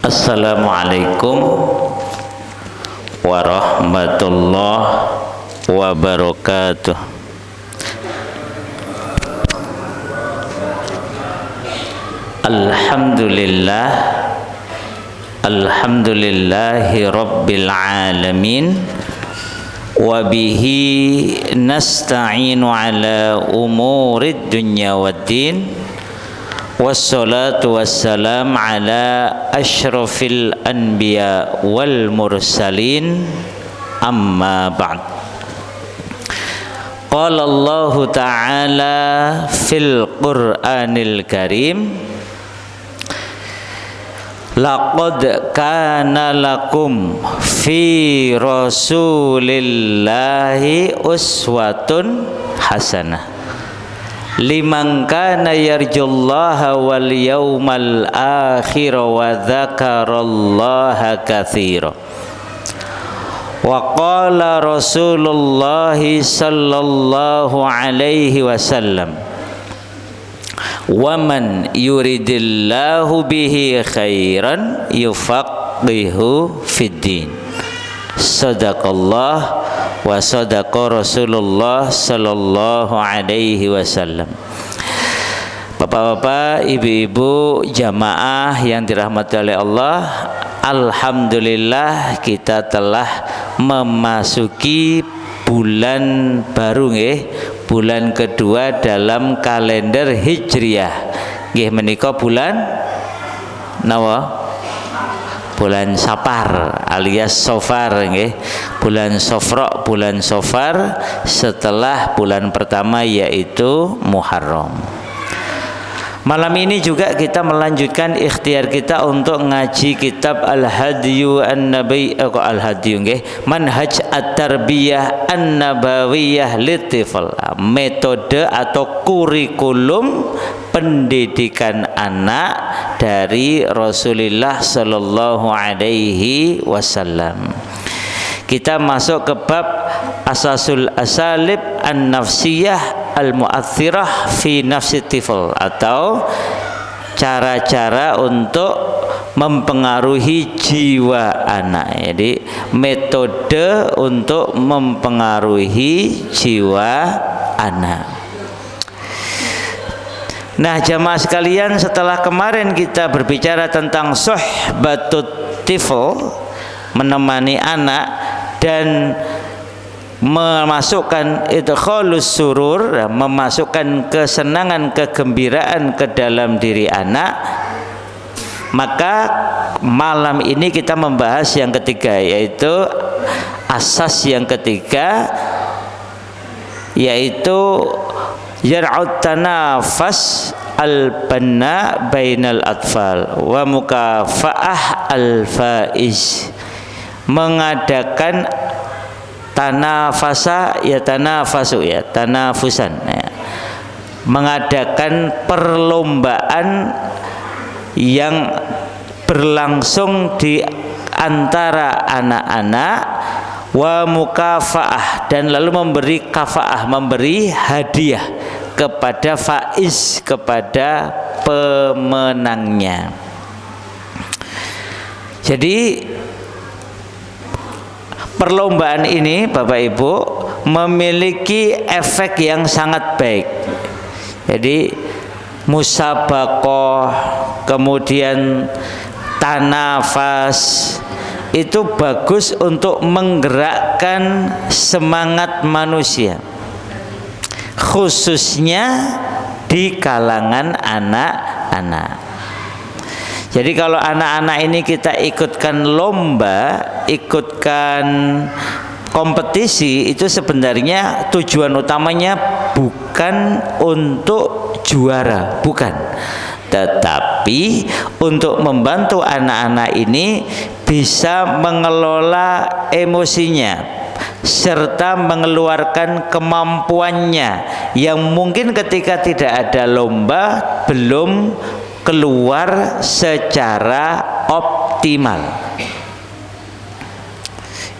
Assalamualaikum warahmatullahi wabarakatuh. Alhamdulillahi rabbil alamin, wa bihi nasta'inu ala umurid dunya waddin, wassalatu wassalam ala ashrafil anbiya wal mursalin, amma ba'd. Qala Allah ta'ala fil Qur'anil Karim, laqad kana lakum fi rasulillahi uswatun hasanah liman kana yarjullaha wal yawmal akhir wa dzakarallaha katsira. Wa qala Rasulullah sallallahu alaihi wasallam, wa man yuridillahu bihi khairan yufaqihu fid din. Sadaqallah wa sadaqa Rasulullah sallallahu alaihi wasallam. Bapak-bapak, ibu-ibu, jamaah yang dirahmati oleh Allah, alhamdulillah kita telah memasuki bulan baru nggih, bulan kedua dalam kalender Hijriah. Nggih menika bulan napa? Bulan Safar alias Sofar nggih. Bulan Sofro, bulan Sofar setelah bulan pertama yaitu Muharram. Malam ini juga kita melanjutkan ikhtiar kita untuk ngaji kitab Al-Hadyu An-Nabi Al-Hadyu nggih, Manhaj At-Tarbiyah An-Nabawiyah Litifal, metode atau kurikulum pendidikan anak dari Rasulullah sallallahu alaihi wasallam. Kita masuk ke bab Asasul Asalib An-Nafsiyah Al-Mu'athirah fi Nafsi Tifl, atau cara-cara untuk mempengaruhi jiwa anak. Jadi metode untuk mempengaruhi jiwa anak. Nah, jamaah sekalian, setelah kemarin kita berbicara tentang suhbatut tifl, menemani anak dan memasukkan idkhalus surur, memasukkan kesenangan, kegembiraan ke dalam diri anak, maka malam ini kita membahas yang ketiga, yaitu asas yang ketiga, yaitu yar'ut tanafas al-banna bainal atfal wa mukafa'ah al-faiz, mengadakan tanafasa ya tanafasu ya tanafusan ya, mengadakan perlombaan yang berlangsung di antara anak-anak, wa mukafaah, dan lalu memberi kafaah, memberi hadiah kepada faiz, kepada pemenangnya. Jadi perlombaan ini Bapak Ibu memiliki efek yang sangat baik. Jadi musabaqah, kemudian tanafas, itu bagus untuk menggerakkan semangat manusia, khususnya di kalangan anak-anak. Jadi kalau anak-anak ini kita ikutkan lomba, ikutkan kompetisi, itu sebenarnya tujuan utamanya bukan untuk juara, bukan, tetapi untuk membantu anak-anak ini bisa mengelola emosinya serta mengeluarkan kemampuannya yang mungkin ketika tidak ada lomba belum keluar secara optimal.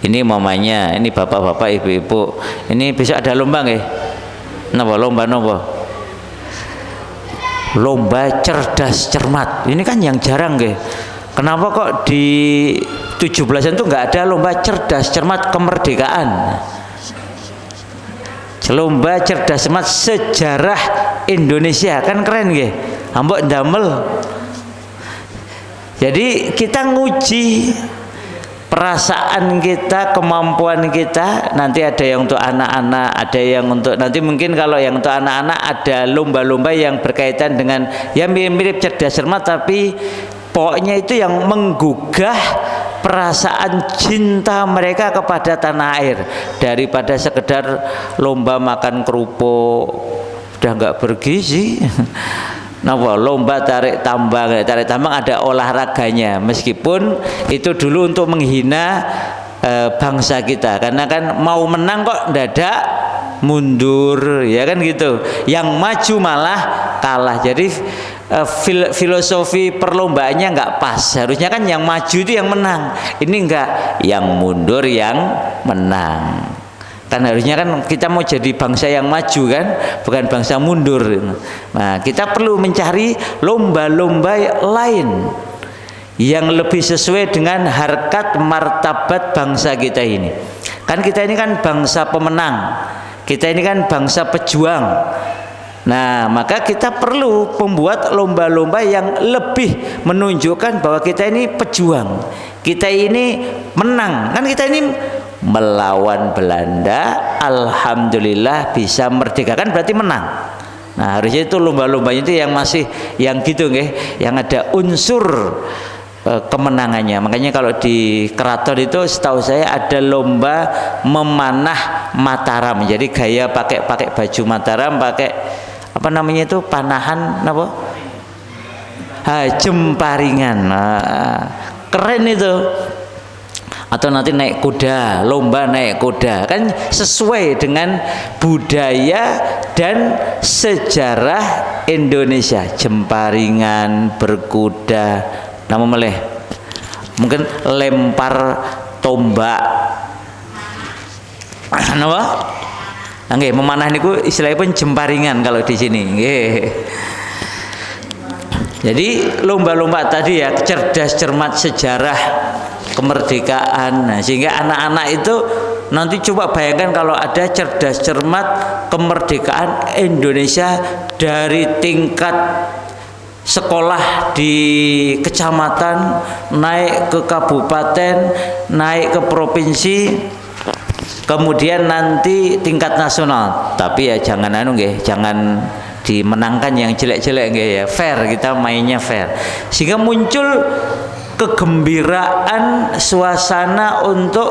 Ini mamanya, ini bapak-bapak, ibu-ibu, ini besok ada lomba nggih? Napa lomba napa? Lomba cerdas cermat. Ini kan yang jarang nggih. Kenapa kok di 17-an itu nggak ada lomba cerdas cermat kemerdekaan? Lomba cerdas cermat sejarah Indonesia, kan keren nggih. Ambok ndamel. Jadi kita nguji perasaan kita, kemampuan kita. Nanti ada yang untuk anak-anak, ada yang untuk, nanti mungkin kalau yang untuk anak-anak ada lomba-lomba yang berkaitan dengan ya mirip cerdas cermat, tapi pokoknya itu yang menggugah perasaan cinta mereka kepada tanah air, daripada sekedar lomba makan kerupuk udah nggak bergizi. Napa lomba tarik tambang ada olahraganya, meskipun itu dulu untuk menghina bangsa kita, karena kan mau menang kok dadak mundur, ya kan gitu. Yang maju malah kalah. Jadi filosofi perlombaannya nggak pas. Harusnya kan yang maju itu yang menang. Ini enggak, yang mundur yang menang. Kan harusnya kan kita mau jadi bangsa yang maju kan, bukan bangsa mundur. Nah, kita perlu mencari lomba-lomba lain yang lebih sesuai dengan harkat martabat bangsa kita ini. Kan kita ini kan bangsa pemenang. Kita ini kan bangsa pejuang. Nah, maka kita perlu membuat lomba-lomba yang lebih menunjukkan bahwa kita ini pejuang. Kita ini menang. Kan kita ini melawan Belanda, alhamdulillah bisa merdeka, kan berarti menang. Nah, harusnya itu lomba-lombanya itu yang masih yang gitu nggih, yang ada unsur kemenangannya. Makanya kalau di keraton itu setahu saya ada lomba memanah Mataram. Jadi gaya pakai baju Mataram, pakai apa namanya itu, panahan apa? Jemparingan. Nah, keren itu. Atau nanti naik kuda, lomba naik kuda, kan sesuai dengan budaya dan sejarah Indonesia. Jemparingan, berkuda, nama meleh, mungkin lempar tombak, apa? Nggih, memanah niku istilahipun jemparingan kalau di sini. Nggih. Jadi lomba-lomba tadi ya, cerdas cermat sejarah kemerdekaan. Nah, sehingga anak-anak itu nanti coba bayangkan kalau ada cerdas cermat kemerdekaan Indonesia dari tingkat sekolah di kecamatan, naik ke kabupaten, naik ke provinsi, kemudian nanti tingkat nasional. Tapi ya jangan jangan dimenangkan yang jelek-jelek ya, fair, kita mainnya fair. Sehingga muncul kegembiraan, suasana untuk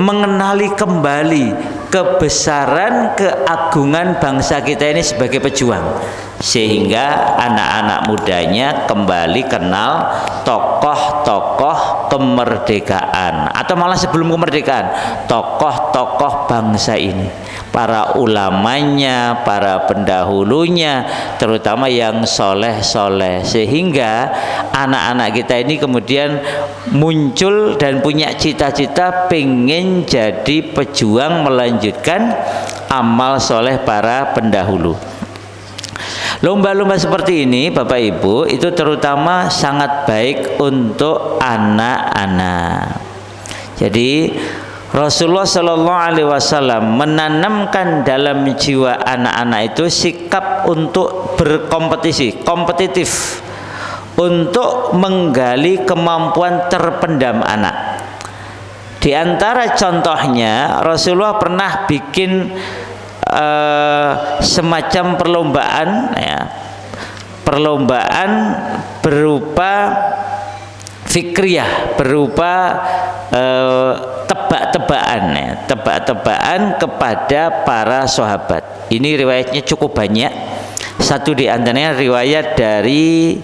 mengenali kembali kebesaran, keagungan bangsa kita ini sebagai pejuang, sehingga anak-anak mudanya kembali kenal tokoh-tokoh kemerdekaan, atau malah sebelum kemerdekaan, tokoh-tokoh bangsa ini, para ulamanya, para pendahulunya, terutama yang soleh-soleh, sehingga anak-anak kita ini kemudian muncul dan punya cita-cita pengen jadi pejuang, melanjutkan amal soleh para pendahulu. Lomba-lomba seperti ini Bapak Ibu itu terutama sangat baik untuk anak-anak. Jadi Rasulullah Shallallahu Alaihi Wasallam menanamkan dalam jiwa anak-anak itu sikap untuk berkompetisi, kompetitif, untuk menggali kemampuan terpendam anak. Di antara contohnya, Rasulullah pernah bikin semacam perlombaan, ya, perlombaan berupa fikriyah, berupa tebak-tebakan, ya, tebak-tebakan kepada para sahabat. Ini riwayatnya cukup banyak. Satu di antaranya riwayat dari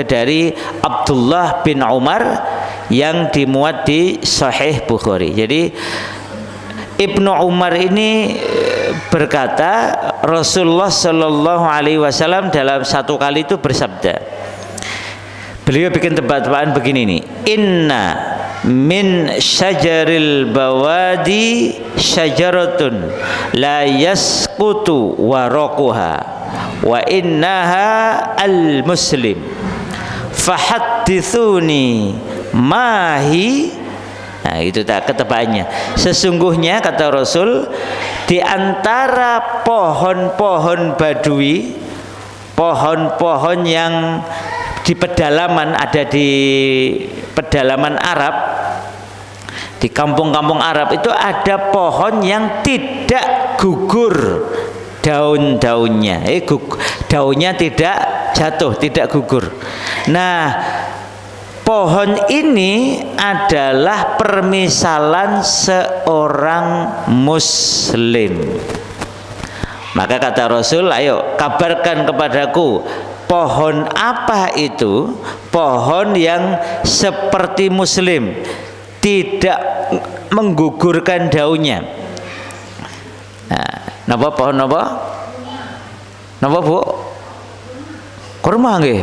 dari Abdullah bin Umar yang dimuat di Sahih Bukhari. Jadi Ibnu Umar ini berkata, Rasulullah Shallallahu Alaihi Wasallam dalam satu kali itu bersabda, beliau bikin tebak-tebakan begini nih, inna min syajaril bawadi syajaratun la yasqutu waraquha wa innaha al muslim fahadditsuni mahi. Nah, itu tak ketebakannya. Sesungguhnya kata Rasul, di antara pohon-pohon badui, pohon-pohon yang di pedalaman, ada di pedalaman Arab, di kampung-kampung Arab itu ada pohon yang tidak gugur daun-daunnya, daunnya tidak jatuh, tidak gugur. Nah, pohon ini adalah permisalan seorang muslim. Maka kata Rasul, ayo kabarkan kepadaku, pohon apa itu? Pohon yang seperti muslim, tidak menggugurkan daunnya. Nah, napa pohon napa? Napa Bu? Kurma nggih.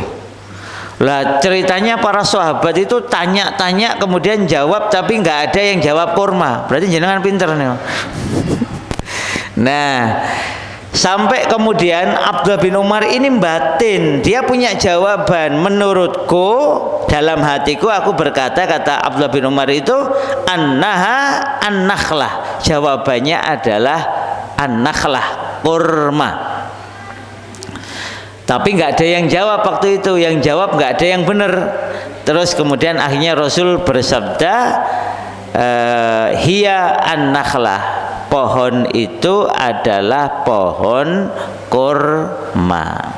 Lah ceritanya para sahabat itu tanya-tanya kemudian jawab, tapi nggak ada yang jawab kurma. Berarti jenengan pinter nih. Nah, sampai kemudian Abdullah bin Umar ini batin, dia punya jawaban. Menurutku, dalam hatiku aku berkata, kata Abdullah bin Umar itu, annaha an-nakhlah. Jawabannya adalah an-nakhlah, kurma. Tapi nggak ada yang jawab waktu itu, yang jawab nggak ada yang benar. Terus kemudian akhirnya Rasul bersabda, hiya an-nakhlah, pohon itu adalah pohon kurma.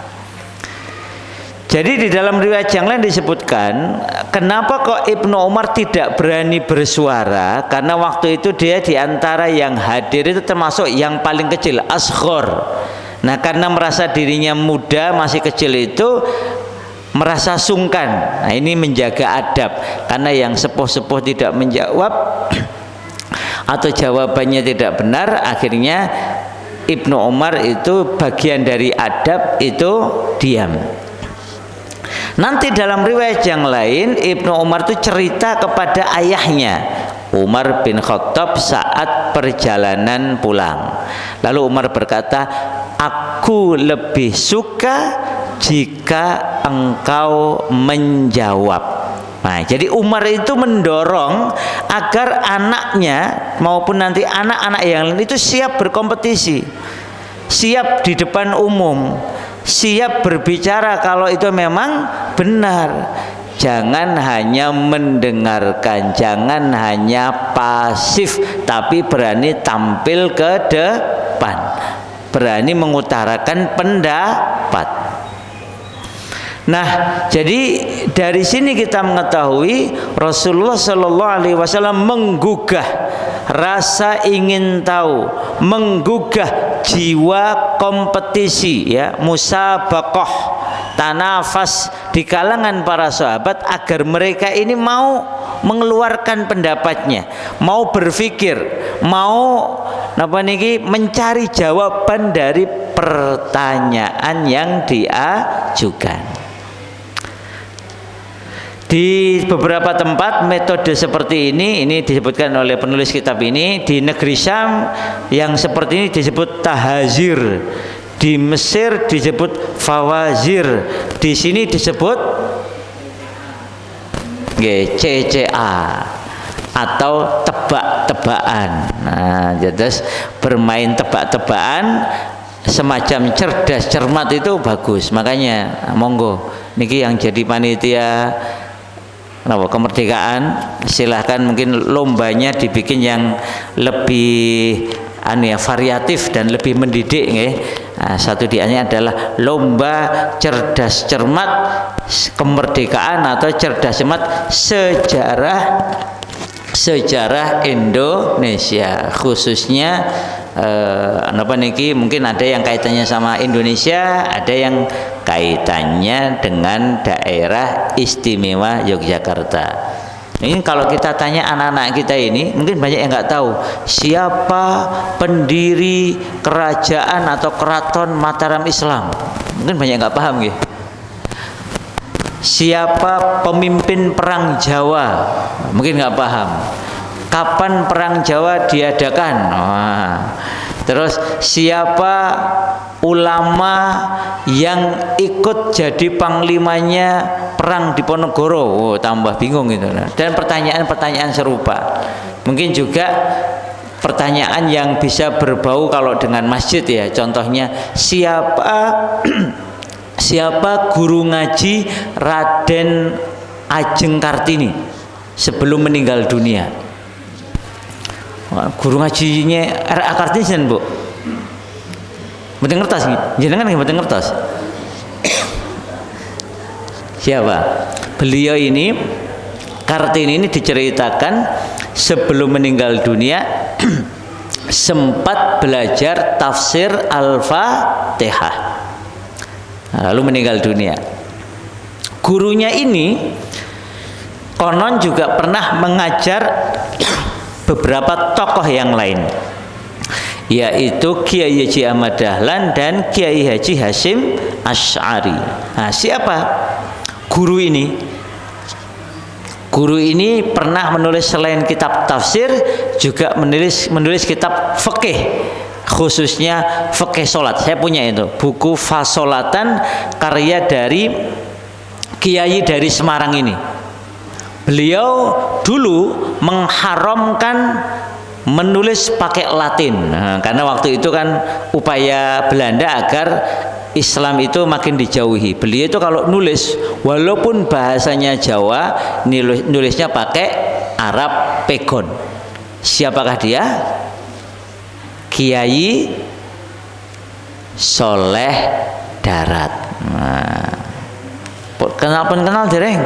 Jadi di dalam riwayat yang lain disebutkan, kenapa kok Ibnu Umar tidak berani bersuara? Karena waktu itu dia diantara yang hadir itu termasuk yang paling kecil, asghor. Nah, karena merasa dirinya muda, masih kecil itu merasa sungkan. Nah, ini menjaga adab. Karena yang sepuh-sepuh tidak menjawab atau jawabannya tidak benar, akhirnya Ibnu Umar itu bagian dari adab itu diam. Nanti dalam riwayat yang lain, Ibnu Umar itu cerita kepada ayahnya, Umar bin Khattab, saat perjalanan pulang. Lalu Umar berkata, aku lebih suka jika engkau menjawab. Nah, jadi Umar itu mendorong agar anaknya maupun nanti anak-anak yang lain itu siap berkompetisi, siap di depan umum, siap berbicara kalau itu memang benar. Jangan hanya mendengarkan, jangan hanya pasif, tapi berani tampil ke depan, berani mengutarakan pendapat. Nah, jadi dari sini kita mengetahui Rasulullah Shallallahu Alaihi Wasallam menggugah rasa ingin tahu, menggugah jiwa kompetisi, ya, musabaqah, tanafas di kalangan para sahabat agar mereka ini mau mengeluarkan pendapatnya, mau berpikir, mau mencari jawaban dari pertanyaan yang diajukan. Di beberapa tempat metode seperti ini disebutkan oleh penulis kitab ini. Di negeri Syam yang seperti ini disebut tahazir, di Mesir disebut fawazir, di sini disebut CCA atau tebak-tebakan. Nah, jadi bermain tebak-tebakan semacam cerdas cermat itu bagus. Makanya monggo niki yang jadi panitia kemerdekaan, silahkan mungkin lombanya dibikin yang lebih variatif dan lebih mendidik, nggih. Nah, satu diannya adalah lomba cerdas cermat kemerdekaan atau cerdas cermat sejarah Indonesia, khususnya mungkin ada yang kaitannya sama Indonesia, ada yang kaitannya dengan daerah istimewa Yogyakarta. Ini kalau kita tanya anak-anak kita ini, mungkin banyak yang nggak tahu siapa pendiri kerajaan atau keraton Mataram Islam. Mungkin banyak nggak paham, gitu. Siapa pemimpin perang Jawa? Mungkin nggak paham. Kapan perang Jawa diadakan? Terus siapa ulama yang ikut jadi panglimanya perang Diponegoro. Oh, tambah bingung itu. Dan pertanyaan-pertanyaan serupa. Mungkin juga pertanyaan yang bisa berbau kalau dengan masjid ya. Contohnya siapa guru ngaji Raden Ajeng Kartini sebelum meninggal dunia? Guru ngajinya R.A. Kartini Bu. Mboten ngertos nggih. Jenengan nggih mboten ngertos. Siapa? Beliau ini Kartini ini diceritakan sebelum meninggal dunia sempat belajar tafsir Al-Fatihah. Lalu meninggal dunia. Gurunya ini konon juga pernah mengajar beberapa tokoh yang lain, yaitu Kiai Haji Ahmad Dahlan dan Kiai Haji Hasyim Asy'ari. Nah, siapa guru ini? Guru ini pernah menulis selain kitab tafsir juga menulis kitab fikih, khususnya fikih salat. Saya punya itu, buku Fasolatan karya dari Kiai dari Semarang ini. Beliau dulu mengharamkan menulis pakai Latin, karena waktu itu kan upaya Belanda agar Islam itu makin dijauhi. Beliau itu kalau nulis walaupun bahasanya Jawa, nulisnya pakai Arab pegon. Siapakah dia? Kiai Soleh Darat. Nah, kenal dereng?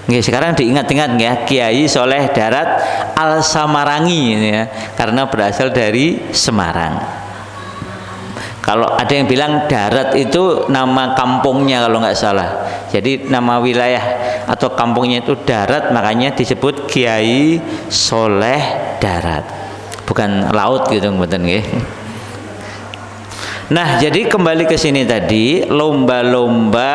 Nggih, sekarang diingat-ingat ya, Kiai Soleh Darat Al-Samarangi ya, karena berasal dari Semarang. Kalau ada yang bilang Darat itu nama kampungnya kalau nggak salah. Jadi nama wilayah atau kampungnya itu Darat, makanya disebut Kiai Soleh Darat. Bukan laut gitu mboten nggih. Nah, jadi kembali ke sini tadi, lomba-lomba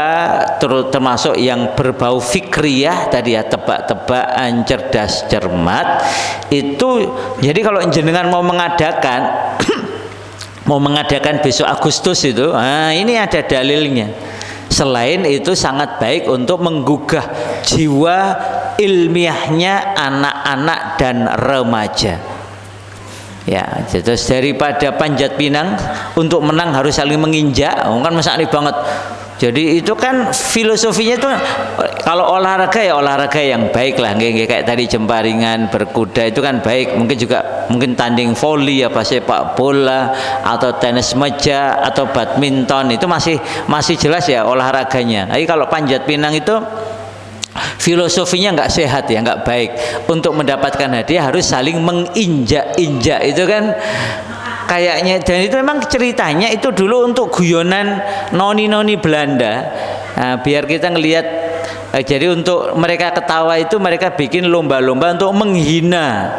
termasuk yang berbau fikriyah tadi ya, tebak-tebakan, cerdas cermat itu. Jadi kalau jenengan mau mengadakan besok Agustus itu, ini ada dalilnya. Selain itu sangat baik untuk menggugah jiwa ilmiahnya anak-anak dan remaja. Ya, terus daripada panjat pinang untuk menang harus saling menginjak, kan mesakne banget. Jadi itu kan filosofinya itu, kalau olahraga ya olahraga yang baik lah, kayak tadi jemparingan, berkuda itu kan baik. Mungkin tanding voli, apa sepak bola atau tenis meja atau badminton itu masih jelas ya olahraganya. Tapi kalau panjat pinang itu filosofinya nggak sehat ya, nggak baik. Untuk mendapatkan hadiah harus saling menginjak-injak, itu kan kayaknya. Dan itu memang ceritanya itu dulu untuk guyonan noni-noni Belanda. Nah, biar kita ngelihat, jadi untuk mereka ketawa itu mereka bikin lomba-lomba untuk menghina.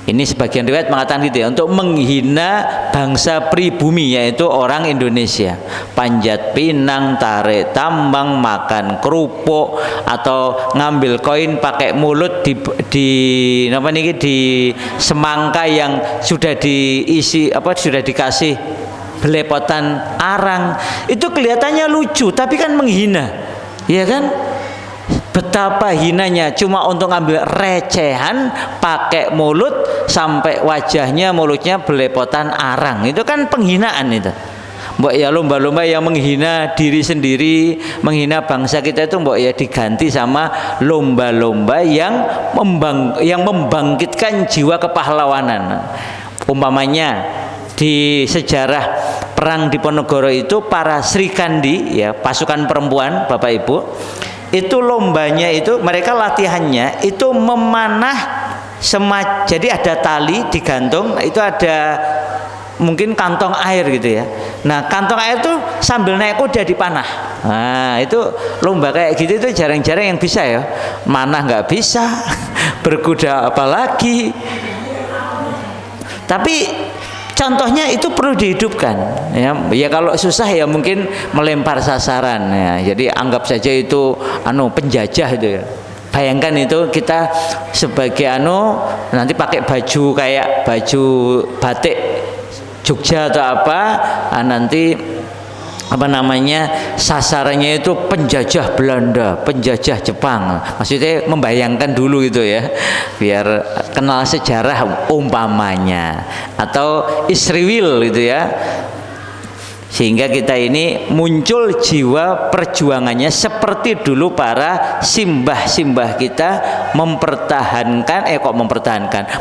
Ini sebagian riwayat mengatakan gitu ya, untuk menghina bangsa pribumi yaitu orang Indonesia. Panjat pinang, tarik tambang, makan kerupuk, atau ngambil koin pakai mulut di semangka yang sudah diisi sudah dikasih belepotan arang. Itu kelihatannya lucu tapi kan menghina. Ya kan? Betapa hinanya, cuma untuk ngambil recehan pakai mulut sampai wajahnya mulutnya belepotan arang. Itu kan penghinaan itu. Mbok ya lomba-lomba yang menghina diri sendiri, menghina bangsa kita itu mbok ya diganti sama lomba-lomba yang membangkitkan jiwa kepahlawanan. Umpamanya di sejarah perang Diponegoro itu para Sri Kandi ya, pasukan perempuan Bapak Ibu, itu lombanya itu mereka latihannya itu memanah jadi ada tali digantung, itu ada mungkin kantong air gitu ya. Nah, kantong air tuh sambil naik kuda dipanah. Nah, itu lomba kayak gitu itu jarang-jarang yang bisa ya. Manah nggak bisa, berkuda apalagi. Tapi contohnya itu perlu dihidupkan ya kalau susah ya mungkin melempar sasaran ya. Jadi anggap saja itu penjajah itu ya. Bayangkan itu kita sebagai nanti pakai baju kayak baju batik Jogja atau apa, nanti apa namanya, sasarannya itu penjajah Belanda, penjajah Jepang. Maksudnya membayangkan dulu itu ya, biar kenal sejarah umpamanya, atau Israel gitu ya. Sehingga kita ini muncul jiwa perjuangannya seperti dulu para simbah-simbah kita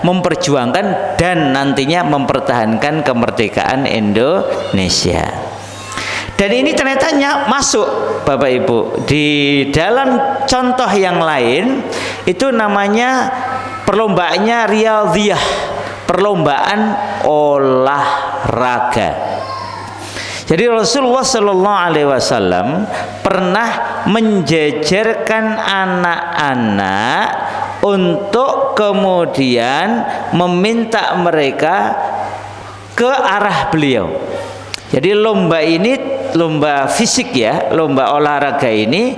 memperjuangkan dan nantinya mempertahankan kemerdekaan Indonesia. Dan ini ternyata masuk Bapak Ibu di dalam contoh yang lain, itu namanya perlombaannya riyadhiyah, perlombaan olahraga. Jadi Rasulullah Shallallahu Alaihi Wasallam pernah menjejerkan anak-anak untuk kemudian meminta mereka ke arah beliau. Jadi lomba ini, lomba fisik ya, lomba olahraga ini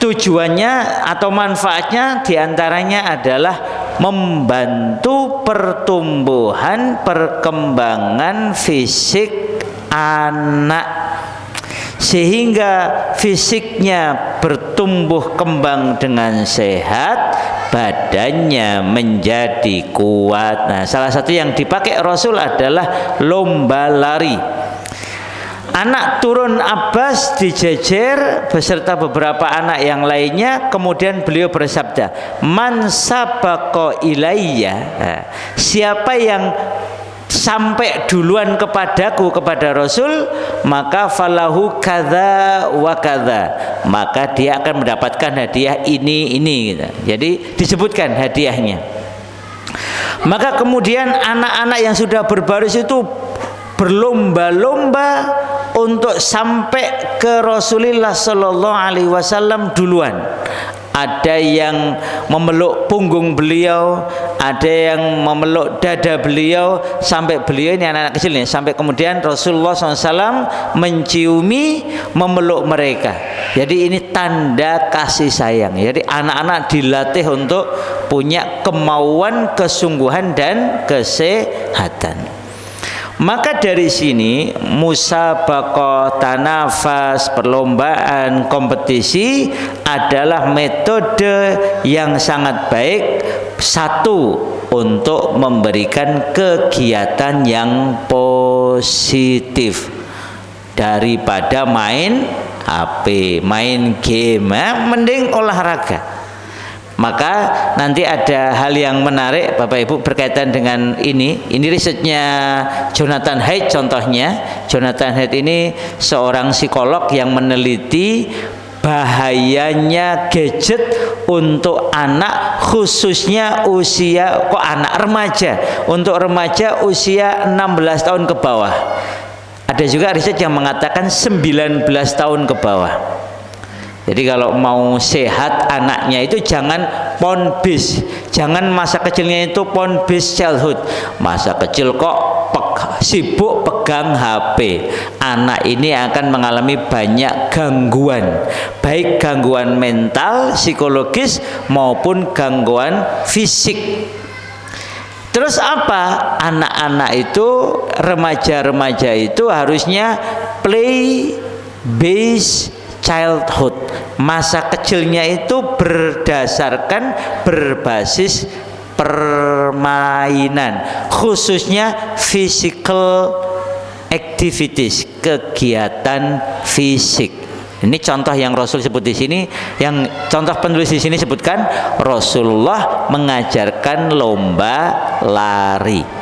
tujuannya atau manfaatnya diantaranya adalah membantu pertumbuhan perkembangan fisik anak, sehingga fisiknya bertumbuh kembang dengan sehat, badannya menjadi kuat. Nah, salah satu yang dipakai Rasul adalah lomba lari. Anak turun Abbas dijejer beserta beberapa anak yang lainnya, kemudian beliau bersabda, "Man sabaqa ilayya." Nah, siapa yang sampai duluan kepadaku, kepada Rasul, maka falahu kadza wa kadza, maka dia akan mendapatkan hadiah ini gitu. Jadi disebutkan hadiahnya. Maka kemudian anak-anak yang sudah berbaris itu berlomba-lomba untuk sampai ke Rasulullah Sallallahu Alaihi Wasallam duluan. Ada yang memeluk punggung beliau, ada yang memeluk dada beliau, sampai beliau ini anak-anak kecil nih, sampai kemudian Rasulullah SAW menciumi, memeluk mereka. Jadi ini tanda kasih sayang. Jadi anak-anak dilatih untuk punya kemauan, kesungguhan dan kesehatan. Maka dari sini musabaqah, tanafas, perlombaan, kompetisi adalah metode yang sangat baik, satu, untuk memberikan kegiatan yang positif daripada main HP, main game, mending olahraga. Maka nanti ada hal yang menarik Bapak Ibu berkaitan dengan ini risetnya Jonathan Haidt contohnya. Jonathan Haidt ini seorang psikolog yang meneliti bahayanya gadget untuk anak, khususnya anak remaja, untuk remaja usia 16 tahun ke bawah. Ada juga riset yang mengatakan 19 tahun ke bawah. Jadi kalau mau sehat anaknya itu jangan phone-based, jangan masa kecilnya itu phone-based childhood. Masa kecil kok sibuk pegang HP, anak ini akan mengalami banyak gangguan, baik gangguan mental, psikologis maupun gangguan fisik. Terus apa? Anak-anak itu, remaja-remaja itu harusnya play based childhood. Masa kecilnya itu berdasarkan berbasis permainan, khususnya physical activities, kegiatan fisik. Ini contoh yang Rasul sebut di sini, yang contoh penulis di sini sebutkan Rasulullah mengajarkan lomba lari.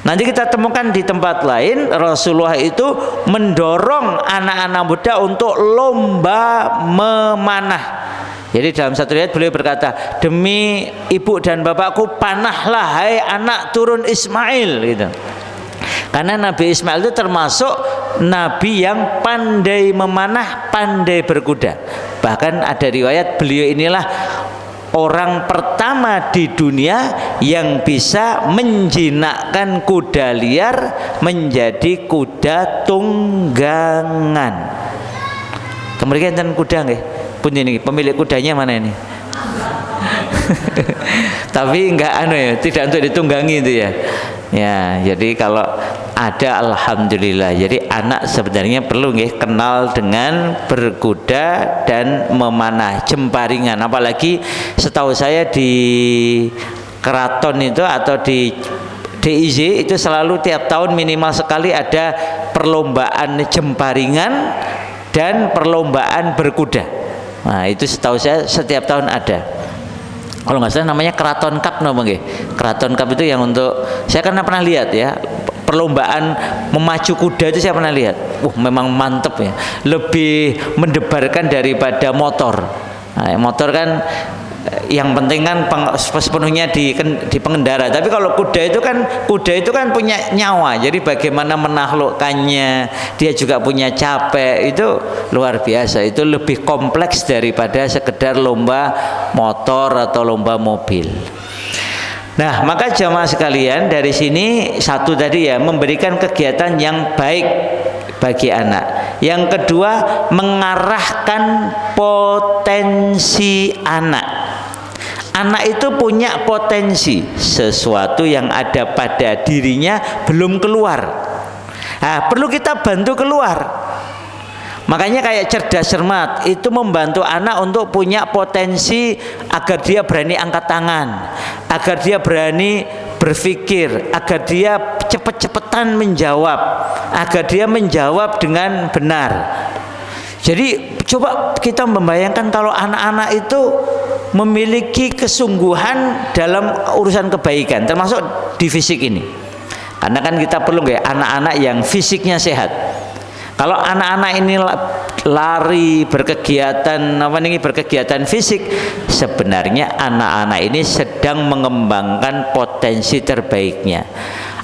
Nanti kita temukan di tempat lain Rasulullah itu mendorong anak-anak muda untuk lomba memanah. Jadi dalam satu riwayat beliau berkata, demi ibu dan bapakku panahlah hai anak turun Ismail gitu. Karena Nabi Ismail itu termasuk nabi yang pandai memanah, pandai berkuda. Bahkan ada riwayat beliau inilah orang pertama di dunia yang bisa menjinakkan kuda liar menjadi kuda tunggangan. Kemudian kuda nggih? Pun ini pemilik kudanya mana ini? Tapi enggak ya, tidak untuk ditunggangi itu ya. Ya, jadi kalau Ada, alhamdulillah. Jadi anak sebenarnya perlu nggih kenal dengan berkuda dan memanah jemparingan. Apalagi setahu saya di keraton itu atau di DIY itu selalu tiap tahun minimal sekali ada perlombaan jemparingan dan perlombaan berkuda. Nah, itu setahu saya setiap tahun ada. Kalau nggak salah namanya Keraton Cup, namanya Keraton Cup itu yang untuk, saya kan pernah lihat ya, perlombaan memacu kuda itu saya pernah lihat. Memang mantep ya, lebih mendebarkan daripada motor. Nah, motor kan yang penting kan sepenuhnya di pengendara, tapi kalau kuda itu kan punya nyawa, jadi bagaimana menaklukkannya, dia juga punya capek, itu luar biasa, itu lebih kompleks daripada sekedar lomba motor atau lomba mobil. Nah, maka jamaah sekalian, dari sini satu tadi ya, memberikan kegiatan yang baik bagi anak. Yang kedua, mengarahkan potensi anak. Anak itu punya potensi, sesuatu yang ada pada dirinya belum keluar. Nah, perlu kita bantu keluar. Makanya kayak cerdas cermat itu membantu anak untuk punya potensi agar dia berani angkat tangan, agar dia berani berpikir, agar dia cepet-cepetan menjawab, agar dia menjawab dengan benar. Jadi coba kita membayangkan kalau anak-anak itu memiliki kesungguhan dalam urusan kebaikan, termasuk di fisik ini. Karena kan kita perlu nggak anak-anak yang fisiknya sehat. Kalau anak-anak ini lari, berkegiatan fisik, sebenarnya anak-anak ini sedang mengembangkan potensi terbaiknya.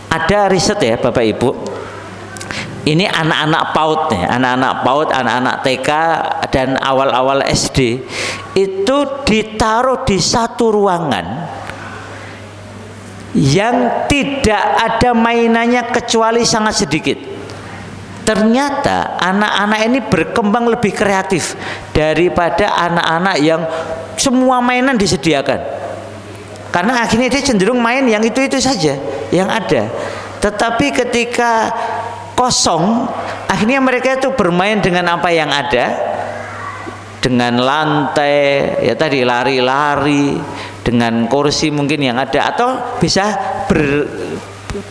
Ada riset ya Bapak Ibu. Ini anak-anak PAUD nih, anak-anak PAUD, anak-anak TK dan awal-awal SD itu ditaruh di satu ruangan yang tidak ada mainannya kecuali sangat sedikit. Ternyata anak-anak ini berkembang lebih kreatif daripada anak-anak yang semua mainan disediakan. Karena akhirnya dia cenderung main yang itu-itu saja yang ada. Tetapi ketika kosong, akhirnya mereka itu bermain dengan apa yang ada, dengan lantai ya tadi, lari-lari, dengan kursi mungkin yang ada, atau bisa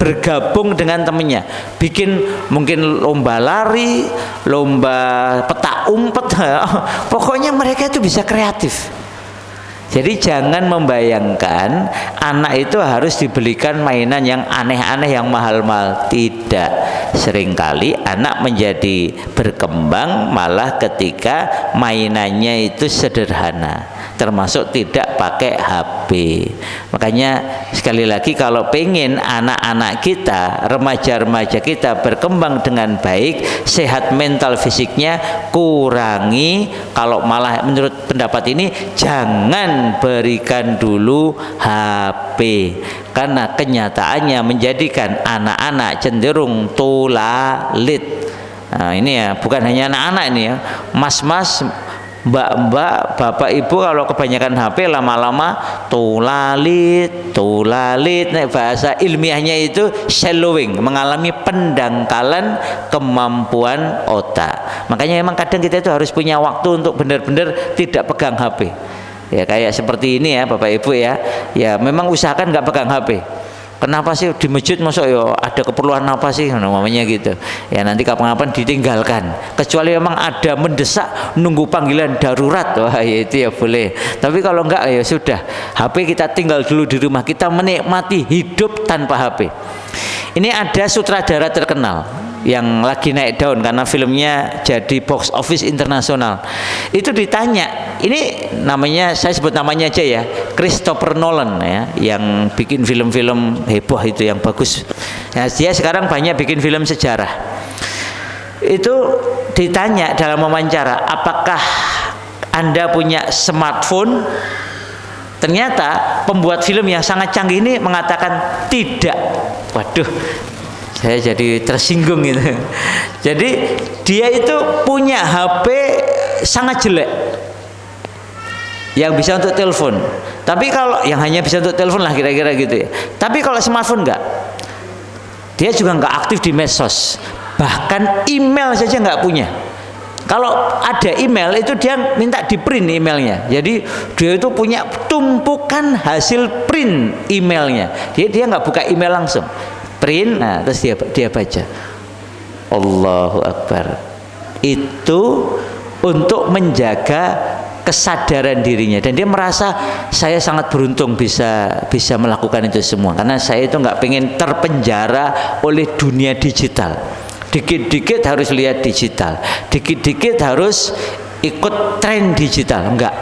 bergabung dengan temennya, bikin mungkin lomba lari, lomba petak umpet. Pokoknya mereka itu bisa kreatif. Jadi jangan membayangkan anak itu harus dibelikan mainan yang aneh-aneh, yang mahal-mahal. Tidak. Seringkali anak menjadi berkembang malah ketika mainannya itu sederhana, termasuk tidak pakai HP. Makanya sekali lagi, kalau pengen anak-anak kita, remaja-remaja kita berkembang dengan baik, sehat mental fisiknya, kurangi, kalau malah menurut pendapat ini jangan berikan dulu HP. Karena kenyataannya menjadikan anak-anak cenderung tulalit. Nah, ini ya, bukan hanya anak-anak ini ya, mas-mas, mbak-mbak, bapak ibu, kalau kebanyakan HP lama-lama tulalit. Nah, bahasa ilmiahnya itu shallowing, mengalami pendangkalan kemampuan otak. Makanya memang kadang kita itu harus punya waktu untuk benar-benar tidak pegang HP. Ya kayak seperti ini ya Bapak Ibu ya. Ya memang usahakan nggak pegang HP. Kenapa sih di masjid masuk ya ada keperluan apa sih namanya gitu. Ya nanti kapan-kapan ditinggalkan. Kecuali memang ada mendesak nunggu panggilan darurat, wah ya itu ya boleh. Tapi kalau enggak ya sudah. HP kita tinggal dulu di rumah, kita menikmati hidup tanpa HP. Ini ada sutradara terkenal yang lagi naik daun karena filmnya jadi box office internasional. Itu ditanya, ini namanya, saya sebut namanya aja ya, Christopher Nolan ya, yang bikin film-film heboh itu yang bagus. Nah, dia sekarang banyak bikin film sejarah. Itu ditanya dalam wawancara, apakah Anda punya smartphone? Ternyata pembuat film yang sangat canggih ini mengatakan tidak. Waduh, saya jadi tersinggung gitu. Jadi dia itu punya HP sangat jelek yang bisa untuk telepon. Tapi kalau yang hanya bisa untuk telepon lah kira-kira gitu ya. Tapi kalau smartphone enggak. Dia juga nggak aktif di medsos, bahkan email saja nggak punya. Kalau ada email itu dia minta di print emailnya. Jadi dia itu punya tumpukan hasil print emailnya. Dia nggak buka email langsung, print, nah terus dia baca. Allahu Akbar. Itu untuk menjaga kesadaran dirinya, dan dia merasa saya sangat beruntung bisa melakukan itu semua, karena saya itu nggak pengen terpenjara oleh dunia digital. Dikit-dikit harus lihat digital, dikit-dikit harus ikut tren digital, enggak.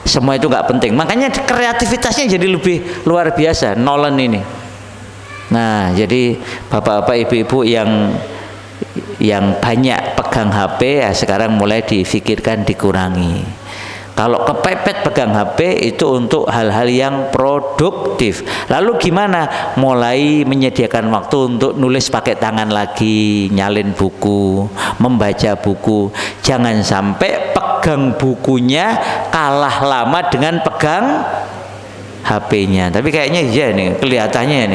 Semua itu enggak penting. Makanya kreativitasnya jadi lebih luar biasa Nolan ini. Nah, jadi bapak-bapak, ibu-ibu yang banyak pegang HP ya, sekarang mulai difikirkan dikurangi. Kalau kepepet pegang HP itu untuk hal-hal yang produktif. Lalu gimana? Mulai menyediakan waktu untuk nulis pakai tangan lagi, nyalin buku, membaca buku. Jangan sampai pegang bukunya kalah lama dengan pegang HP-nya. Tapi kayaknya iya nih, kelihatannya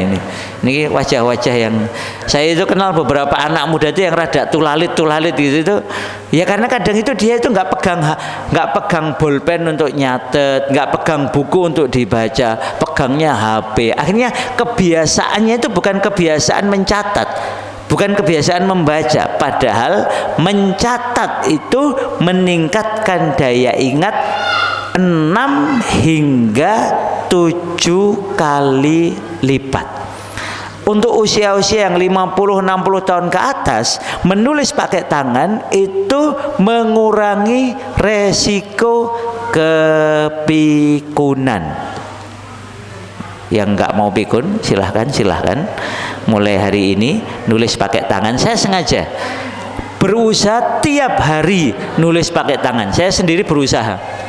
ini wajah-wajah yang saya itu kenal beberapa anak muda itu yang rada tulalit gitu itu. Ya karena kadang itu dia itu nggak pegang bolpen untuk nyatet, nggak pegang buku untuk dibaca, pegangnya HP. Akhirnya kebiasaannya itu bukan kebiasaan mencatat, bukan kebiasaan membaca, padahal mencatat itu meningkatkan daya ingat 6 hingga 7 kali lipat. Untuk usia-usia yang 50-60 tahun ke atas, menulis pakai tangan itu mengurangi resiko kepikunan. Yang nggak mau pikun silahkan mulai hari ini nulis pakai tangan. Saya sengaja berusaha tiap hari nulis pakai tangan. Saya sendiri berusaha.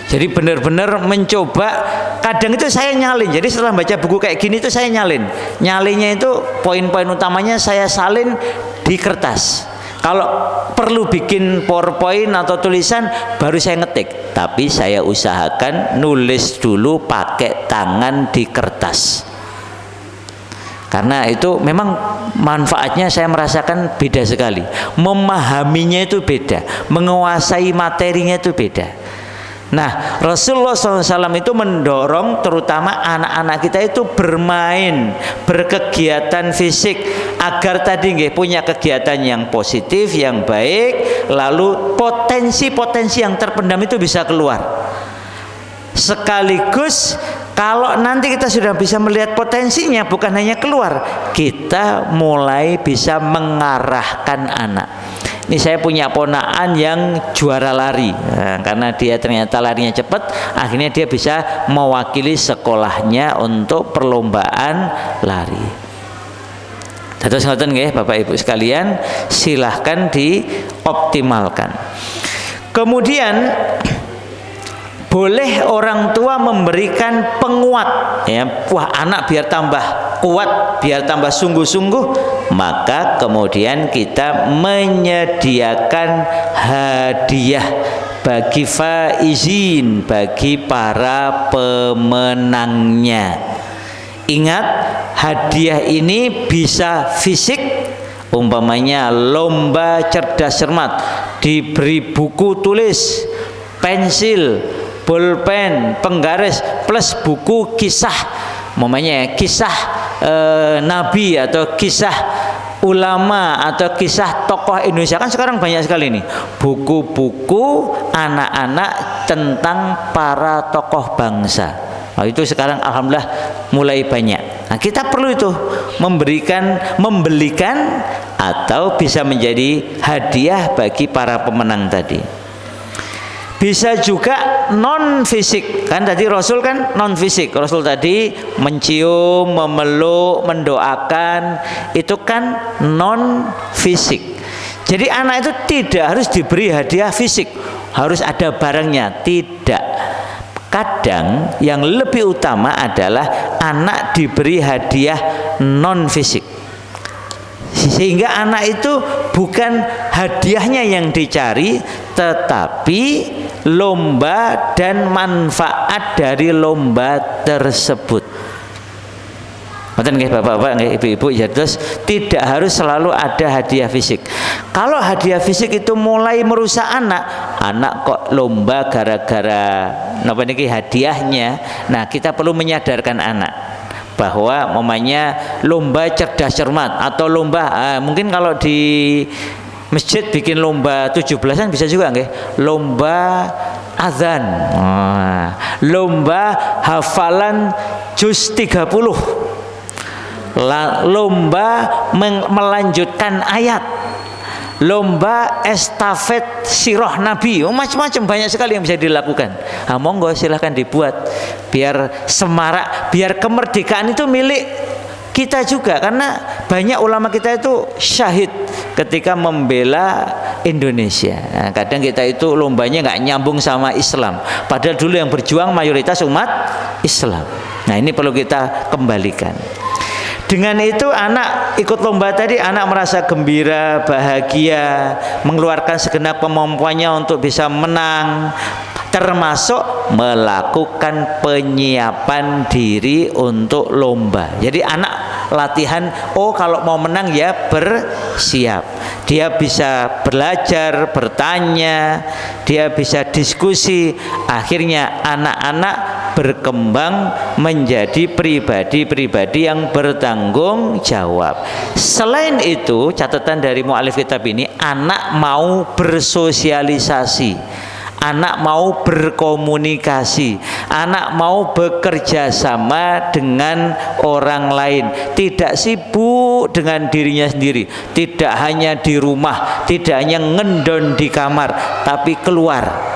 Jadi benar-benar mencoba. Kadang itu saya nyalin. Jadi setelah baca buku kayak gini itu saya nyalin. Nyalinnya itu poin-poin utamanya saya salin di kertas. Kalau perlu bikin PowerPoint atau tulisan baru saya ngetik. Tapi saya usahakan nulis dulu pakai tangan di kertas. Karena itu memang manfaatnya saya merasakan beda sekali. Memahaminya itu beda, menguasai materinya itu beda. Nah, Rasulullah SAW itu mendorong terutama anak-anak kita itu bermain, berkegiatan fisik agar tadi punya kegiatan yang positif, yang baik, lalu potensi-potensi yang terpendam itu bisa keluar. Sekaligus kalau nanti kita sudah bisa melihat potensinya, bukan hanya keluar, kita mulai bisa mengarahkan anak. Ini saya punya ponakan yang juara lari, nah, karena dia ternyata larinya cepat, akhirnya dia bisa mewakili sekolahnya untuk perlombaan lari. Terus ngoten nggih Bapak Ibu sekalian, silahkan dioptimalkan. Kemudian boleh orang tua memberikan penguat, ya, wah anak biar tambah kuat, biar tambah sungguh-sungguh, maka kemudian kita menyediakan hadiah bagi faizin, bagi para pemenangnya. Ingat, hadiah ini bisa fisik, umpamanya lomba cerdas cermat, diberi buku tulis, pensil, pulpen, penggaris, plus buku kisah, umpamanya kisah Nabi atau kisah ulama atau kisah tokoh Indonesia. Kan sekarang banyak sekali nih buku-buku anak-anak tentang para tokoh bangsa. Nah, itu sekarang alhamdulillah mulai banyak. Nah, kita perlu itu membelikan atau bisa menjadi hadiah bagi para pemenang tadi. Bisa juga non fisik, kan tadi Rasul kan non fisik. Rasul tadi mencium, memeluk, mendoakan, itu kan non fisik. Jadi anak itu tidak harus diberi hadiah fisik, harus ada barangnya, tidak. Kadang yang lebih utama adalah anak diberi hadiah non fisik, sehingga anak itu bukan hadiahnya yang dicari, tetapi lomba dan manfaat dari lomba tersebut. Mboten nggih Bapak-bapak, nggih Ibu-ibu, ya terus tidak harus selalu ada hadiah fisik. Kalau hadiah fisik itu mulai merusak anak kok lomba gara-gara napa niki hadiahnya. Nah, kita perlu menyadarkan anak bahwa mamanya lomba cerdas cermat atau lomba mungkin kalau di masjid bikin lomba 17-an bisa juga nggih, lomba azan, lomba hafalan juz 30, lomba melanjutkan ayat, lomba estafet sirah Nabi, macam-macam banyak sekali yang bisa dilakukan. Monggo silahkan dibuat biar semarak, biar kemerdekaan itu milik kita juga, karena banyak ulama kita itu syahid ketika membela Indonesia. Nah, kadang kita itu lombanya nggak nyambung sama Islam, padahal dulu yang berjuang mayoritas umat Islam. Nah, ini perlu kita kembalikan. Dengan itu anak ikut lomba tadi, anak merasa gembira, bahagia, mengeluarkan segenap kemampuannya untuk bisa menang, termasuk melakukan penyiapan diri untuk lomba. Jadi anak latihan, kalau mau menang ya bersiap. Dia bisa belajar, bertanya, dia bisa diskusi. Akhirnya anak-anak berkembang menjadi pribadi-pribadi yang bertanggung jawab. Selain itu, catatan dari mu'alif kitab ini, anak mau bersosialisasi, anak mau berkomunikasi, anak mau bekerja sama dengan orang lain, tidak sibuk dengan dirinya sendiri, tidak hanya di rumah, tidak hanya ngendon di kamar, tapi keluar,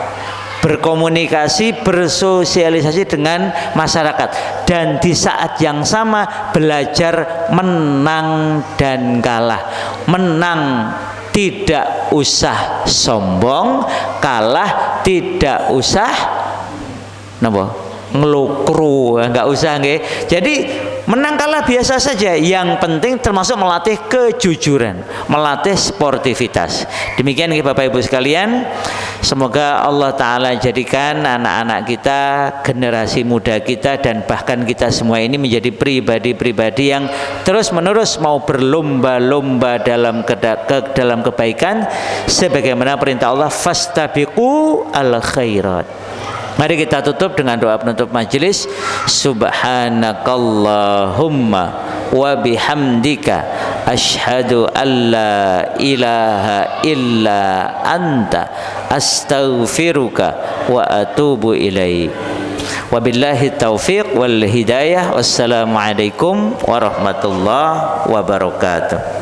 berkomunikasi, bersosialisasi dengan masyarakat, dan di saat yang sama belajar menang dan kalah. Menang tidak usah sombong, kalah tidak usah ngelukru, enggak usah nggih. Jadi menang kalah biasa saja, yang penting termasuk melatih kejujuran, melatih sportivitas. Demikian Bapak Ibu sekalian, semoga Allah Ta'ala jadikan anak-anak kita, generasi muda kita, dan bahkan kita semua ini menjadi pribadi-pribadi yang terus-menerus mau berlomba-lomba dalam kebaikan, sebagaimana perintah Allah, fastabiqu al khairat. Mari kita tutup dengan doa penutup majelis. Subhanakallahumma wa bihamdika asyhadu an la ilaha illa anta astaghfiruka wa atubu ilaik. Wabillahi taufiq wal hidayah. Wassalamualaikum warahmatullahi wabarakatuh.